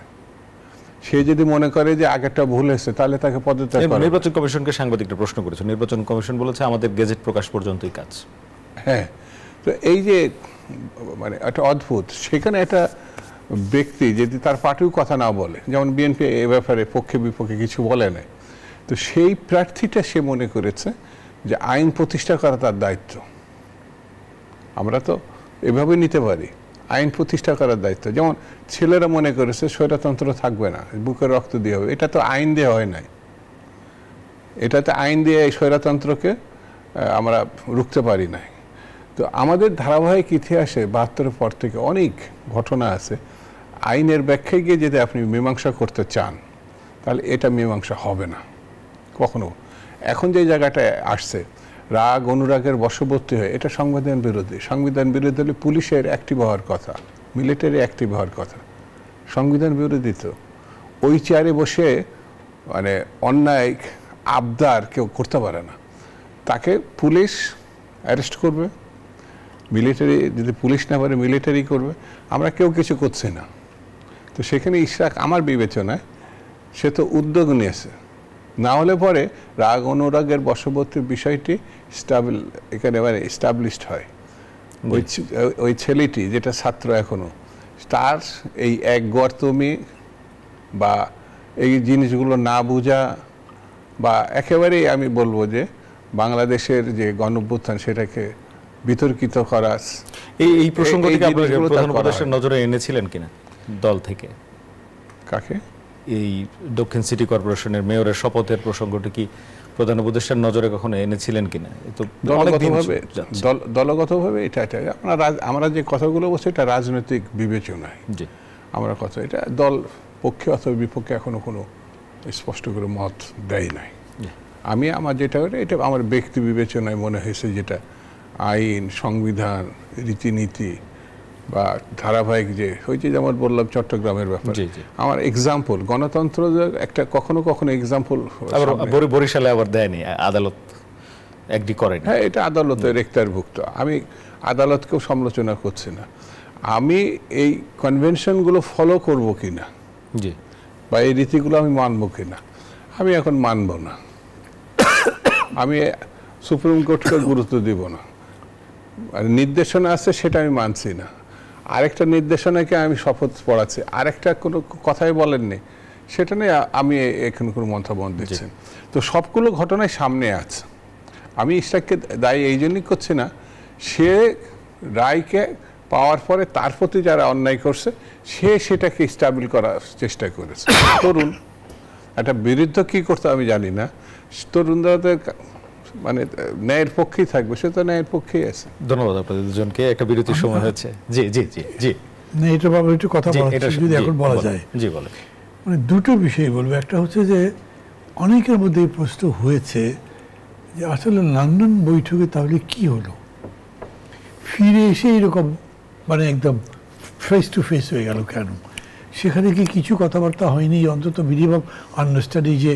সে যদি মনে করে যে আগেরটা ভুল হয়েছে, তাহলে তাকে পদত্যাগ করা। নির্বাচন কমিশনকে সাংবাদিকরা প্রশ্ন করেছে, নির্বাচন কমিশন বলেছে আমাদের গেজেট প্রকাশ পর্যন্তই কাজ। হ্যাঁ, তো এই যে মানে একটা অদ্ভুত, সেখানে একটা ব্যক্তি যদি তার পার্টিও কথা না বলে, যেমন বিএনপি এ ব্যাপারে পক্ষে বিপক্ষে কিছু বলে নাই, তো সেই প্রার্থীটা সে মনে করেছে যে আইন প্রতিষ্ঠা করা তার দায়িত্ব। আমরা তো এভাবে নিতে পারি, আইন প্রতিষ্ঠা করার দায়িত্ব। যেমন ছেলেরা মনে করেছে স্বৈরতন্ত্র থাকবে না, বুকের রক্ত দিয়ে হবে। এটা তো আইন দিয়ে হয় নাই, এটাতে আইন দিয়ে এই স্বৈরতন্ত্রকে আমরা রুখতে পারি নাই। তো আমাদের ধারাবাহিক ইতিহাসে 72-এর পর থেকে অনেক ঘটনা আছে, আইনের ব্যাখ্যায় গিয়ে যদি আপনি মীমাংসা করতে চান, তাহলে এটা মীমাংসা হবে না কখনো। এখন যে জায়গাটায় আসছে রাগ অনুরাগের বশবর্তী হয়ে, এটা সংবিধান বিরোধী। সংবিধান বিরোধী হলে পুলিশের অ্যাক্টিভ হওয়ার কথা, মিলিটারি অ্যাক্টিভ হওয়ার কথা। সংবিধান বিরোধী তো ওই চেয়ারে বসে মানে অন্যায় আবদার কেউ করতে পারে না, তাকে পুলিশ অ্যারেস্ট করবে, মিলিটারি যদি পুলিশ না পারে মিলিটারি করবে। আমরা কেউ কিছু করছি না। তো সেখানে ইশরাক আমার বিবেচনায় সে তো উদ্যোগ নিয়েছে, না হলে পরে রাগ অনুরাগের বশবর্তীর বিষয়টি এখানে মানে এস্টাবলিশড হয়। ওই ছেলেটি যেটা ছাত্র এখনো, তার এই এক গর্তমি বা এই জিনিসগুলো না বোঝা বা একেবারেই আমি বলবো যে বাংলাদেশের যে গণঅভ্যুত্থান সেটাকে বিতর্কিত করা, এই প্রসঙ্গটিকে আপনারা প্রধান উপদেষ্টার নজরে এনেছিলেন কিনা দল থেকে? কাকে? এই দক্ষিণ সিটি কর্পোরেশনের মেয়রের শপথের প্রসঙ্গটি কি প্রধান উপদেষ্টার নজরে কখনো এনেছিলেন কিনা? দলগতভাবে এটা আমরা যে কথাগুলো বলছি এটা রাজনৈতিক বিবেচনায় আমরা কথা, এটা দল পক্ষে অথবা বিপক্ষে এখনো কোনো স্পষ্ট করে মত দেয় নাই। আমি আমার যেটা এটা আমার ব্যক্তি বিবেচনায় মনে হয়েছে, যেটা আইন সংবিধান রীতিনীতি বা ধারাবাহিক যে হয়েছে, যেমন বললাম চট্টগ্রামের ব্যাপারে আমার এক্সাম্পল, গণতন্ত্র একটা কখনো কখনো এক্সাম্পল বরিশালে আবার দেয়নি, আদালত এগ্রি করেনি। হ্যাঁ, এটা আদালতের এখতিয়ারভুক্ত। আমি আদালতকেও সমালোচনা করছি না, আমি এই কনভেনশনগুলো ফলো করব কিনা বা এই রীতিগুলো আমি মানবো কিনা, আমি এখন মানব না। আমি সুপ্রিম কোর্টকে গুরুত্ব দিব না। আর নির্দেশনা আছে সেটা আমি মানছি না, আরেকটা নির্দেশনাকে আমি শপথ পড়াচ্ছি, আরেকটা কোনো কথাই বলেননি, সেটা নিয়ে আমি এখানে কোনো মন্তব্য দিচ্ছি। তো সবগুলো ঘটনায় সামনে আছে। আমি ইশরাককে দায়ী এই জন্যই করছি না, সে রায়কে পাওয়ার পরে তার প্রতি যারা অন্যায় করছে সে সেটাকে স্টাবল করার চেষ্টা করেছে। তরুণ একটা বিরুদ্ধ কি করতে আমি জানি না, তরুণদের মানে ন্যায়ের পক্ষেই থাকবে, সে তো ন্যায়ের পক্ষেই আছে। ধন্যবাদ আপনাদের দুজনকে। একটা বিরতির সময় হচ্ছে। জি জি জি জি না, এটা বাবা একটু কথা যদি এখন বলা যায়। জি বলেন। মানে দুটো বিষয় বলবো। একটা হচ্ছে যে অনেকের মধ্যে এই প্রশ্ন হয়েছে যে আসলে লন্ডন বৈঠকে তাহলে কি হলো, ফিরে এসে এরকম মানে একদম ফেস টু ফেস হয়ে গেল কেন? সেখানে কি কিছু কথাবার্তা হয়নি অন্তত মিনিমাম আন্ডারস্ট্যান্ডিং যে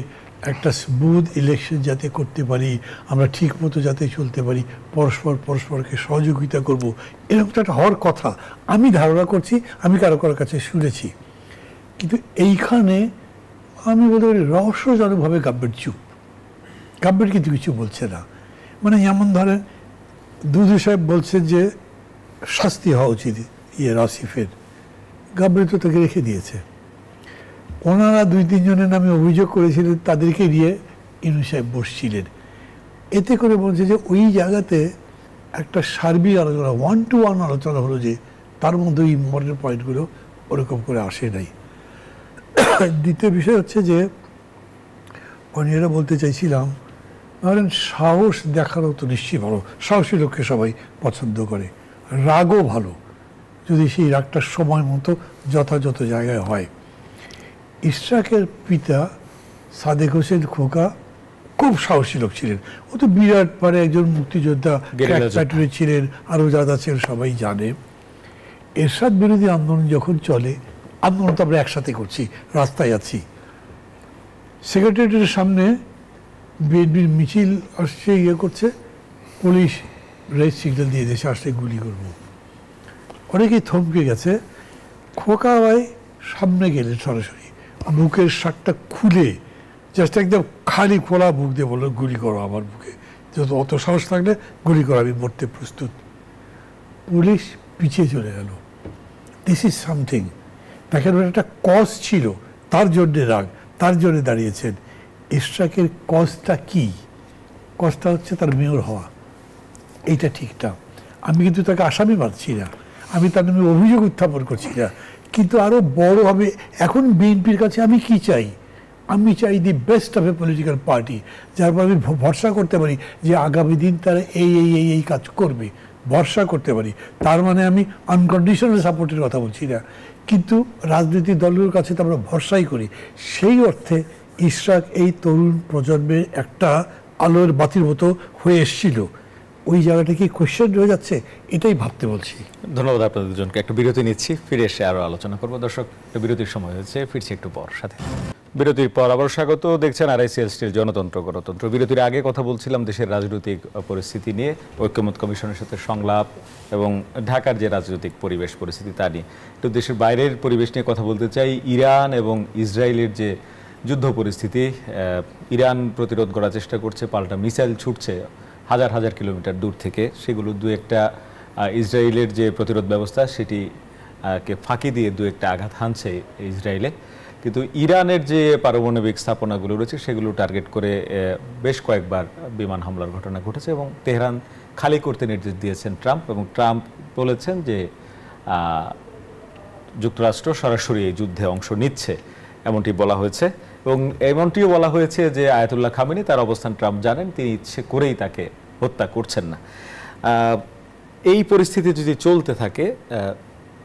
একটা স্মুথ ইলেকশন যাতে করতে পারি, আমরা ঠিক মতো যাতে চলতে পারি, পরস্পরকে সহযোগিতা করব, এরকম একটা হওয়ার কথা আমি ধারণা করছি, আমি কারো কাছে শুনেছি। কিন্তু এইখানে আমি বলতে পারি রহস্যজনকভাবে গভর্নমেন্ট চুপ। গভর্নমেন্ট কিন্তু কিছু বলছে না। মানে যেমন ধরেন দুদু সাহেব বলছেন যে শাস্তি হওয়া উচিত আসিফের, গভর্নমেন্ট তো তাকে রেখে দিয়েছে। ওনারা 2-3 জনের নামে অভিযোগ করেছিলেন, তাদেরকে নিয়ে ইনু সাহেব বসছিলেন। এতে করে বলছে যে ওই জায়গাতে একটা সার্বিক আলোচনা, 1-to-1 আলোচনা হলো, যে তার মধ্যে ইম্পর্টেন্ট পয়েন্টগুলো ওরকম করে আসে নাই। দ্বিতীয় বিষয় হচ্ছে যে আমি এটা বলতে চাইছিলাম, ধরেন সাহস দেখানো তো নিশ্চয়ই ভালো, সাহসী লোককে সবাই পছন্দ করে, রাগও ভালো যদি সেই রাগটার সময় মতো যথাযথ জায়গায় হয়। ইশরাকের পিতা সাদেক হোসেন খোকা খুব সাহসী লোক ছিলেন, ও তো বিরাট মানে একজন মুক্তিযোদ্ধা ছিলেন, আরও যারা ছিলেন সবাই জানে। এরশাদ বিরোধী আন্দোলন যখন চলে, আন্দোলন তো আমরা একসাথে করছি, রাস্তায় আছি, সেক্রেটারিয়েটের সামনে বিএনপির মিছিল আসছে, করছে, পুলিশ রেড সিগন্যাল দিয়ে দেশে আসলে গুলি করব। অনেকেই থমকে গেছে। খোকা ভাই সামনে গেলেন, সরাসরি বুকের শার্টটা খুলে জাস্ট একদম খালি খোলা বুক দিয়ে বললো গুলি করো আমার বুকে, যেহেতু অত সাহস থাকলে গুলি করো, আমি মরতে প্রস্তুত। পুলিশ পিছিয়ে চলে গেল। This is something. দেখেন একটা কজ ছিল, তার জন্যে রাগ, তার জন্যে দাঁড়িয়েছেন। ইশরাকের কজটা কি? কজটা হচ্ছে তার মেয়র হওয়া। এইটা ঠিক না। আমি কিন্তু তাকে আসামি মানছি না, আমি তার নামে অভিযোগ উত্থাপন করছি না, কিন্তু আরও বড় হবে। এখন বিএনপির কাছে আমি কি চাই? আমি চাই the best of a political party, যার পর আমি ভরসা করতে পারি যে আগামী দিন তারা এই কাজ করবে, ভরসা করতে পারি। তার মানে আমি আনকন্ডিশনাল সাপোর্টের কথা বলছি না, কিন্তু রাজনৈতিক দলগুলোর কাছে তো আমরা ভরসাই করি। সেই অর্থে ইশরাক এই তরুণ প্রজন্মের একটা আলোর বাতির মতো হয়ে এসেছিল, ওই জায়গাটা কি কোয়েশ্চেন রয়ে যাচ্ছে, এটাই ভাবতে বলছি। ধন্যবাদ আপনাদের দুজনকে। একটা বিরতি নিচ্ছি, ফিরে এসে আরো আলোচনা করবো। দর্শক, একটা বিরতির সময় হয়েছে, ফিরছি একটু পর। সাথে বিরতির পর আবার স্বাগত। দেখছেন আরআইসিএল স্টিল জনতন্ত্র গণতন্ত্র। বিরতির আগে কথা বলছিলাম দেশের রাজনৈতিক পরিস্থিতি নিয়ে, ঐক্যমত কমিশনের সাথে সংলাপ এবং ঢাকার যে রাজনৈতিক পরিবেশ পরিস্থিতি তা নিয়ে। একটু দেশের বাইরের পরিবেশ নিয়ে কথা বলতে চাই। ইরান এবং ইসরায়েলের যে যুদ্ধ পরিস্থিতি, ইরান প্রতিরোধ করার চেষ্টা করছে, পাল্টা মিসাইল ছুটছে হাজার হাজার কিলোমিটার দূর থেকে। সেগুলো দু একটা ইসরায়েলের যে প্রতিরোধ ব্যবস্থা সেটি কে ফাঁকি দিয়ে দু একটা আঘাত হানছে ইসরায়েলে। কিন্তু ইরানের যে পারমাণবিক স্থাপনাগুলো রয়েছে সেগুলো টার্গেট করে বেশ কয়েকবার বিমান হামলার ঘটনা ঘটেছে এবং তেহরান খালি করতে নির্দেশ দিয়েছেন ট্রাম্প। এবং ট্রাম্প বলেছেন যে যুক্তরাষ্ট্র সরাসরি এই যুদ্ধে অংশ নিচ্ছে, এমনটি বলা হয়েছে। এবং এমনটিও বলা হয়েছে যে আয়াতুল্লাহ খামেনি তার অবস্থান ট্রাম্প জানেন, তিনি ইচ্ছে করেই তাকে হত্যা করছেন না। এই পরিস্থিতি যদি চলতে থাকে,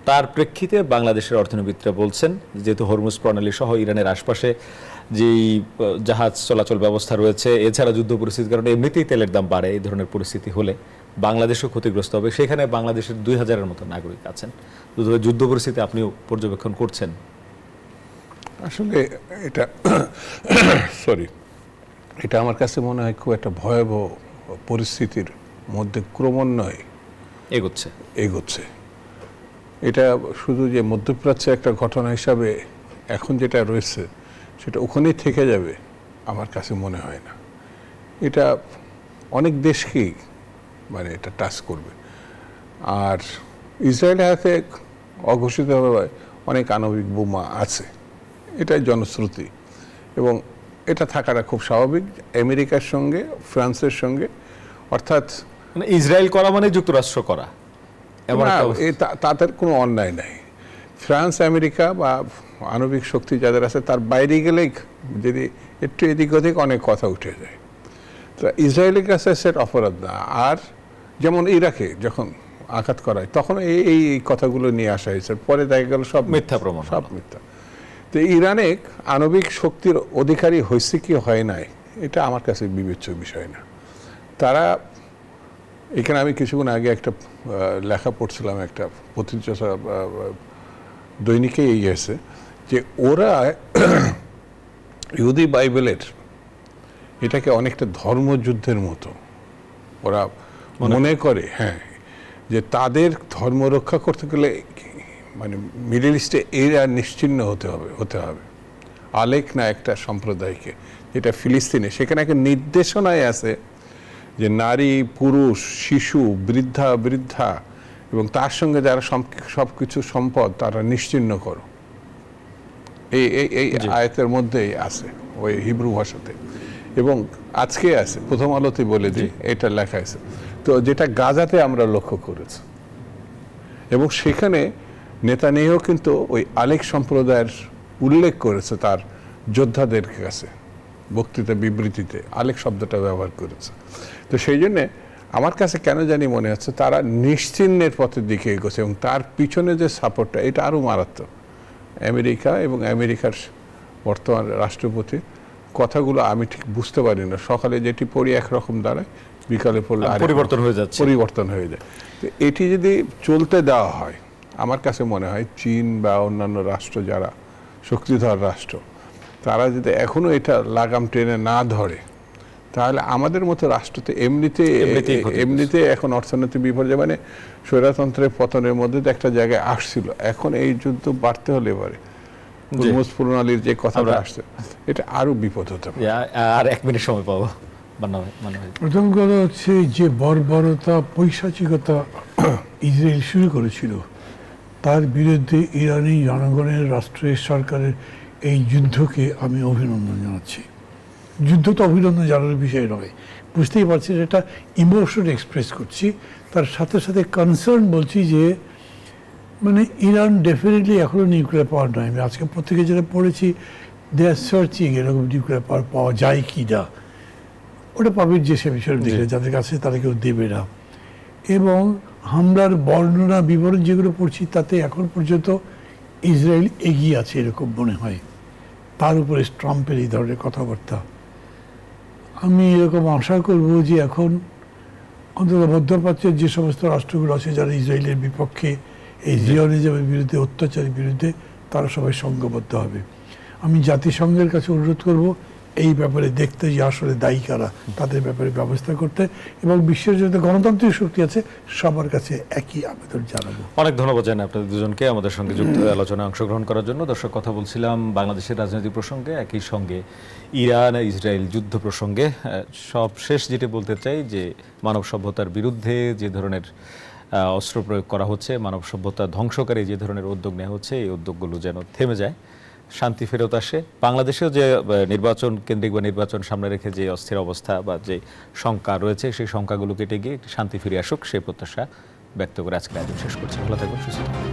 তার প্রেক্ষিতে বাংলাদেশের অর্থনীতিবিদরা বলছেন, যেহেতু হরমুজ প্রণালী সহ ইরানের আশপাশে যেই জাহাজ চলাচল ব্যবস্থা রয়েছে, এছাড়া যুদ্ধ পরিস্থিতির কারণে এমনিতেই তেলের দাম বাড়ে, এই ধরনের পরিস্থিতি হলে বাংলাদেশও ক্ষতিগ্রস্ত হবে। সেখানে বাংলাদেশের 2000-এর মতো নাগরিক আছেন। যুদ্ধ পরিস্থিতি আপনিও পর্যবেক্ষণ করছেন। আসলে এটা এটা আমার কাছে মনে হয় খুব একটা ভয়াবহ পরিস্থিতির মধ্যে ক্রমান্বয়ে এগোচ্ছে। এটা শুধু যে মধ্যপ্রাচ্যে একটা ঘটনা হিসাবে এখন যেটা রয়েছে সেটা ওখানেই থেকে যাবে আমার কাছে মনে হয় না। এটা অনেক দেশকেই মানে এটা টাচ করবে। আর ইসরায়েলের হাতে অঘোষিতভাবে অনেক আণবিক বোমা আছে, এটাই জনশ্রুতি, এবং এটা থাকাটা খুব স্বাভাবিক। আমেরিকার সঙ্গে ফ্রান্সের সঙ্গে, অর্থাৎ মানে ইসরায়েল করা মানে যুক্তরাষ্ট্র করা, তাদের কোনো অন্যায় নাই। ফ্রান্স আমেরিকা বা আণবিক শক্তি যাদের আছে তার বাইরে গেলেই যদি একটু এদিক ওদিক অনেক কথা উঠে যায়। তো ইসরায়েলের কাছে সেটা অপরাধ না। আর যেমন ইরাকে যখন আঘাত করায় তখন এই কথাগুলো নিয়ে আসা হয়েছে, পরে দেখা গেল সব মিথ্যা প্রমাণ, সব মিথ্যা। তো ইরানে আণবিক শক্তির অধিকারী হয়েছে কি হয় নাই এটা আমার কাছে বিবেচ্য বিষয় না। তারা এখানে আমি কিছুক্ষণ আগে একটা লেখা পড়ছিলাম, একটা পত্রিকা দৈনিকে এসে যে ওরা ইহুদি বাইবেলের এটাকে অনেকটা ধর্মযুদ্ধের মতো ওরা মনে করে, হ্যাঁ, যে তাদের ধর্ম রক্ষা করতে গেলে মানে মিডল ইস্টে এরা নিশ্চিহ্ন হতে হবে। আলেক না একটা সম্প্রদায়কে, যেটা ফিলিস্তিনে, সেখানে একটা নির্দেশনায় আছে যে নারী, পুরুষ, শিশু, বৃদ্ধা এবং তার সঙ্গে যারা সবকিছু সম্পদ তারা নিশ্চিহ্ন করো। এই আয়াতের মধ্যেই আছে ওই হিব্রু ভাষাতে, এবং আজকে আছে, প্রথম আলোতে বলে দিই এটা লেখা আছে। তো যেটা গাজাতে আমরা লক্ষ্য করেছি, এবং সেখানে নেতানিয়াহু কিন্তু ওই আলেক সম্প্রদায়ের উল্লেখ করেছে তার যোদ্ধাদের কাছে, বক্তৃতা বিবৃতিতে আলেক শব্দটা ব্যবহার করেছে। তো সেই জন্যে আমার কাছে কেন জানি মনে হচ্ছে তারা নিশ্চিহ্নের পথের দিকে এগোচ্ছে, এবং তার পিছনে যে সাপোর্টটা এটা আরও মারাত্মক। আমেরিকা এবং আমেরিকার বর্তমান রাষ্ট্রপতি কথাগুলো আমি ঠিক বুঝতে পারি না, সকালে যেটি পড়ি একরকম দাঁড়ায়, বিকালে পড়লে পরিবর্তন হয়ে যায়। তো এটি যদি চলতে দেওয়া হয়, আমার কাছে মনে হয় চীন বা অন্যান্য রাষ্ট্র যারা শক্তিধর রাষ্ট্র, তারা যদি এখনো এটা লাগাম টেনে না ধরে, তাহলে আমাদের মতো রাষ্ট্রতে এমনিতে এখন অর্থনৈতিক বিপর্যয়, মানে স্বৈরতন্ত্রের পতনের মধ্যে একটা জায়গায় আসছিল, এখন এই যুদ্ধ বাড়তে হলে এবারে হরমুজ প্রণালীর যে কথাটা আসছে এটা আরো বিপদ হতে পারে। আর 1 মিনিট সময় পাবো। প্রথম কথা হচ্ছে যে বর্বরতা, পৈশাচিকতা ইসরায়েল শুরু করেছিল, তার বিরুদ্ধে ইরানি জনগণের, রাষ্ট্রের, সরকারের এই যুদ্ধকে আমি অভিনন্দন জানাচ্ছি। যুদ্ধ তো অভিনন্দন জানানোর বিষয় নয়, বুঝতেই পারছি এটা ইমোশন এক্সপ্রেস করছি, তার সাথে সাথে কনসার্ন বলছি যে মানে ইরান ডেফিনেটলি এখনও নিউক্লিয়ার পাওয়ার নয়। আমি আজকে পত্রিকায় যেটা পড়েছি, দে আর সার্চিং এরকম নিউক্লিয়ার পাওয়ার পাওয়া যায় কি না, ওটা পাবেন যে সে বিষয়ের দিকে যাদের কাছে তারা কেউ দেবে না। এবং হামলার বর্ণনা বিবরণ যেগুলো পড়ছি তাতে এখন পর্যন্ত ইসরায়েল এগিয়ে আছে এরকম মনে হয়। তার উপরে ট্রাম্পের এই ধরনের কথাবার্তা, আমি এরকম আশা করব যে এখন অন্তত মধ্যপ্রাচ্যের যে সমস্ত রাষ্ট্রগুলো আছে যারা ইসরায়েলের বিপক্ষে, এই জিওনিজমের বিরুদ্ধে, অত্যাচারের বিরুদ্ধে, তারা সবাই সংঘবদ্ধ হবে। আমি জাতিসংঘের কাছে অনুরোধ করব এই ব্যাপারে দেখতে যে আসলে দায়ী কারা, তাদের ব্যাপারে ব্যবস্থা করতে, এবং বিশ্বের যত গণতান্ত্রিক শক্তি আছে সবার কাছে একই আবেদন জানাবো। অনেক ধন্যবাদ জানাই আপনাদের দুজনকে আমাদের সঙ্গে যুক্ত হয়ে আলোচনায় অংশগ্রহণ করার জন্য। দর্শক, কথা বলছিলাম বাংলাদেশের রাজনৈতিক প্রসঙ্গে, একই সঙ্গে ইরান ইসরায়েল যুদ্ধ প্রসঙ্গে। সব শেষ যেটা বলতে চাই যে মানব সভ্যতার বিরুদ্ধে যে ধরনের অস্ত্র প্রয়োগ করা হচ্ছে, মানব সভ্যতা ধ্বংসকারী যে ধরনের উদ্যোগ নেওয়া হচ্ছে, এই উদ্যোগগুলো যেন থেমে যায়, শান্তি ফেরত আসে। বাংলাদেশেও যে নির্বাচন কেন্দ্রিক বা নির্বাচন সামনে রেখে যে অস্থির অবস্থা বা যে শঙ্কা রয়েছে, সেই শঙ্কাগুলো কেটে গিয়ে শান্তি ফিরে আসুক, সেই প্রত্যাশা ব্যক্ত করে আজকের আয়োজন শেষ করছি। ভালো থাকবেন, সুস্থ থাকবেন।